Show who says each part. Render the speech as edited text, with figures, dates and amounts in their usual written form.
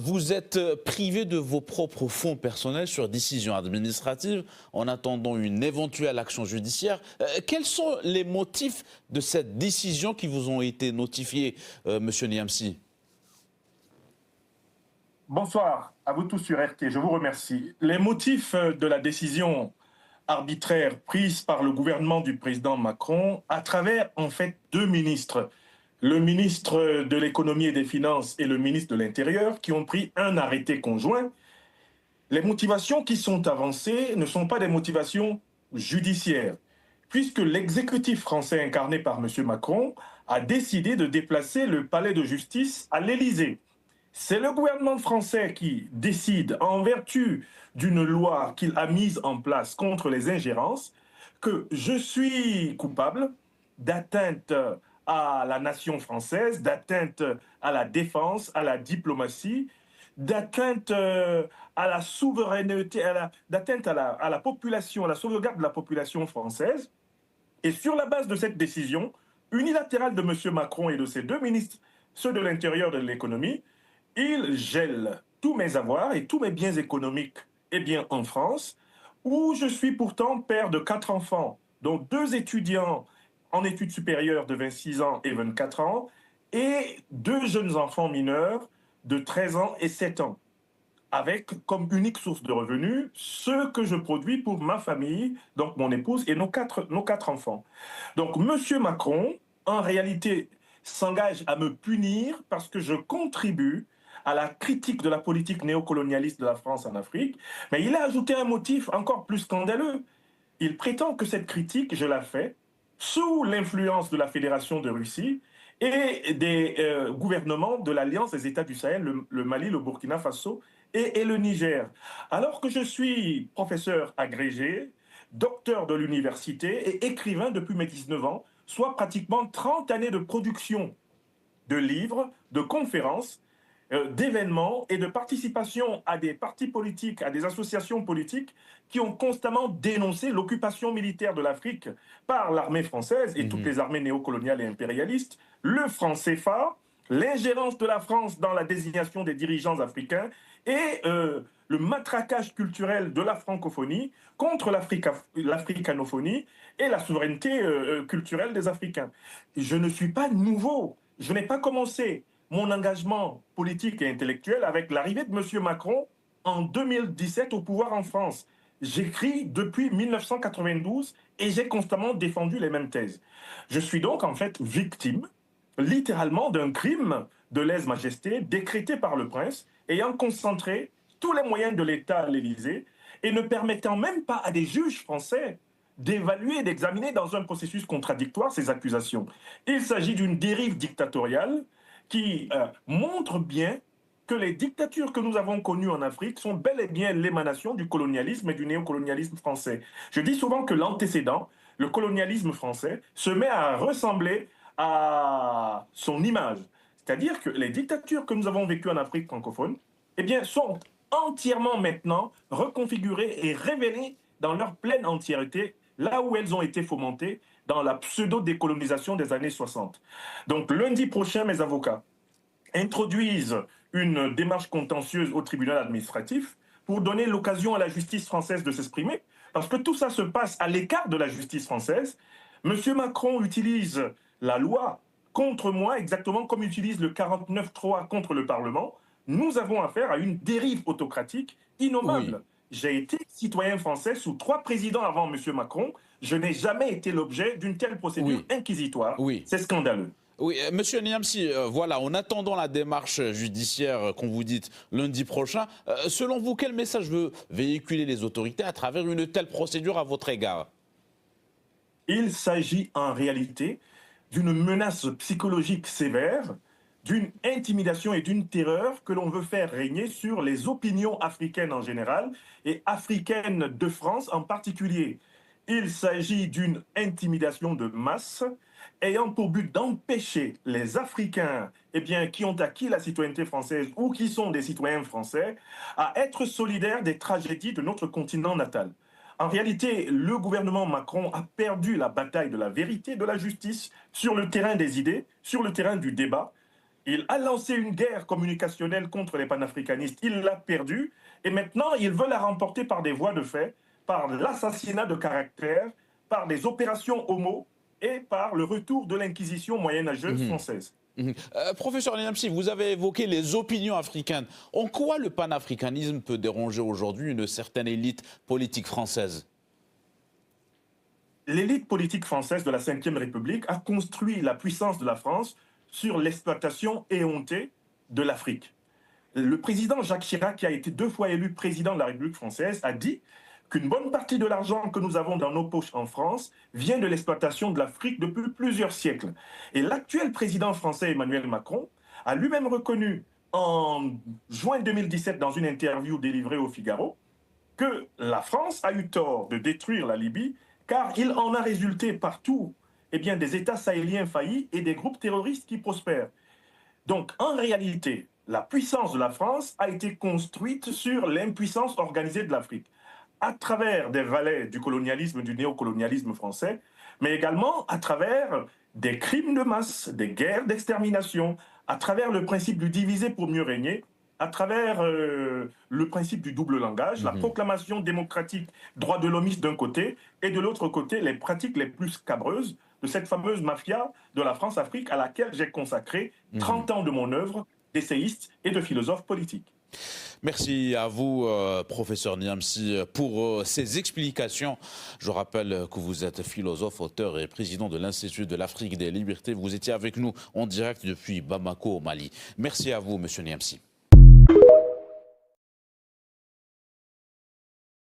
Speaker 1: Vous êtes privé de vos propres fonds personnels sur décision administrative en attendant une éventuelle action judiciaire. Quels sont les motifs de cette décision qui vous ont été notifiés, Monsieur Niamsi?
Speaker 2: Bonsoir à vous tous sur RT, je vous remercie. Les motifs de la décision arbitraire prise par le gouvernement du président Macron à travers en fait deux ministres, le ministre de l'économie et des finances et le ministre de l'Intérieur, qui ont pris un arrêté conjoint. Les motivations qui sont avancées ne sont pas des motivations judiciaires, puisque l'exécutif français incarné par M. Macron a décidé de déplacer le palais de justice à l'Élysée. C'est le gouvernement français qui décide, en vertu d'une loi qu'il a mise en place contre les ingérences, que je suis coupable d'atteinte à la nation française, d'atteinte à la défense, à la diplomatie, d'atteinte à la souveraineté, d'atteinte à la population, à la sauvegarde de la population française. Et sur la base de cette décision unilatérale de M. Macron et de ses deux ministres, ceux de l'Intérieur et de l'Économie, il gèle tous mes avoirs et tous mes biens économiques en France, où je suis pourtant père de 4 enfants, dont 2 étudiants en études supérieures de 26 ans et 24 ans, et 2 jeunes enfants mineurs de 13 ans et 7 ans, avec comme unique source de revenus ce que je produis pour ma famille, donc mon épouse et nos quatre enfants. Donc M. Macron, en réalité, s'engage à me punir parce que je contribue à la critique de la politique néocolonialiste de la France en Afrique, mais il a ajouté un motif encore plus scandaleux. Il prétend que cette critique, je la fais sous l'influence de la Fédération de Russie et des gouvernements de l'Alliance des États du Sahel, le Mali, le Burkina Faso et le Niger. Alors que je suis professeur agrégé, docteur de l'université et écrivain depuis mes 19 ans, soit pratiquement 30 années de production de livres, de conférences, d'événements et de participation à des partis politiques, à des associations politiques qui ont constamment dénoncé l'occupation militaire de l'Afrique par l'armée française et toutes les armées néocoloniales et impérialistes, le franc CFA, l'ingérence de la France dans la désignation des dirigeants africains et le matraquage culturel de la francophonie contre l'africanophonie et la souveraineté culturelle des Africains. Je ne suis pas nouveau, je n'ai pas commencé mon engagement politique et intellectuel avec l'arrivée de M. Macron en 2017 au pouvoir en France. J'écris depuis 1992 et j'ai constamment défendu les mêmes thèses. Je suis donc en fait victime, littéralement, d'un crime de lèse-majesté décrété par le prince, ayant concentré tous les moyens de l'État à l'Élysée et ne permettant même pas à des juges français d'évaluer et d'examiner dans un processus contradictoire ces accusations. Il s'agit d'une dérive dictatoriale qui montre bien que les dictatures que nous avons connues en Afrique sont bel et bien l'émanation du colonialisme et du néocolonialisme français. Je dis souvent que l'antécédent, le colonialisme français, se met à ressembler à son image. C'est-à-dire que les dictatures que nous avons vécues en Afrique francophone sont entièrement maintenant reconfigurées et révélées dans leur pleine entièreté, là où elles ont été fomentées dans la pseudo-décolonisation des années 60. Donc lundi prochain, mes avocats introduisent une démarche contentieuse au tribunal administratif pour donner l'occasion à la justice française de s'exprimer, parce que tout ça se passe à l'écart de la justice française. M. Macron utilise la loi contre moi, exactement comme utilise le 49.3 contre le Parlement. Nous avons affaire à une dérive autocratique innommable.
Speaker 1: Oui.
Speaker 2: J'ai été citoyen français sous 3 présidents avant M. Macron. Je n'ai jamais été l'objet d'une telle procédure
Speaker 1: Oui.
Speaker 2: inquisitoire.
Speaker 1: Oui.
Speaker 2: C'est scandaleux.
Speaker 1: Oui, Monsieur Niamsi, voilà, en attendant la démarche judiciaire qu'on vous dit lundi prochain, selon vous, quel message veut véhiculer les autorités à travers une telle procédure à votre égard?
Speaker 2: Il s'agit en réalité d'une menace psychologique sévère, d'une intimidation et d'une terreur que l'on veut faire régner sur les opinions africaines en général et africaines de France en particulier. Il s'agit d'une intimidation de masse ayant pour but d'empêcher les Africains qui ont acquis la citoyenneté française ou qui sont des citoyens français à être solidaires des tragédies de notre continent natal. En réalité, le gouvernement Macron a perdu la bataille de la vérité, de la justice, sur le terrain des idées, sur le terrain du débat. Il a lancé une guerre communicationnelle contre les panafricanistes. Il l'a perdue. Et maintenant, il veut la remporter par des voies de fait, par l'assassinat de caractère, par des opérations homo et par le retour de l'inquisition moyenâgeuse française.
Speaker 1: Professeur Niamsi, vous avez évoqué les opinions africaines. En quoi le panafricanisme peut déranger aujourd'hui une certaine élite politique française?
Speaker 2: L'élite politique française de la Ve République a construit la puissance de la France sur l'exploitation éhontée de l'Afrique. Le président Jacques Chirac, qui a été 2 fois élu président de la République française, a dit qu'une bonne partie de l'argent que nous avons dans nos poches en France vient de l'exploitation de l'Afrique depuis plusieurs siècles. Et l'actuel président français Emmanuel Macron a lui-même reconnu en juin 2017 dans une interview délivrée au Figaro que la France a eu tort de détruire la Libye car il en a résulté partout des États sahéliens faillis et des groupes terroristes qui prospèrent. Donc en réalité, la puissance de la France a été construite sur l'impuissance organisée de l'Afrique, à travers des valets du colonialisme, du néocolonialisme français, mais également à travers des crimes de masse, des guerres d'extermination, à travers le principe du diviser pour mieux régner, à travers le principe du double langage, la proclamation démocratique droit de l'homiste d'un côté, et de l'autre côté, les pratiques les plus scabreuses de cette fameuse mafia de la France-Afrique à laquelle j'ai consacré 30 ans de mon œuvre d'essayiste et de philosophe politique.
Speaker 1: Merci à vous, professeur Niamsi, pour ces explications. Je rappelle que vous êtes philosophe, auteur et président de l'Institut de l'Afrique des Libertés. Vous étiez avec nous en direct depuis Bamako, au Mali. Merci à vous, monsieur Niamsi.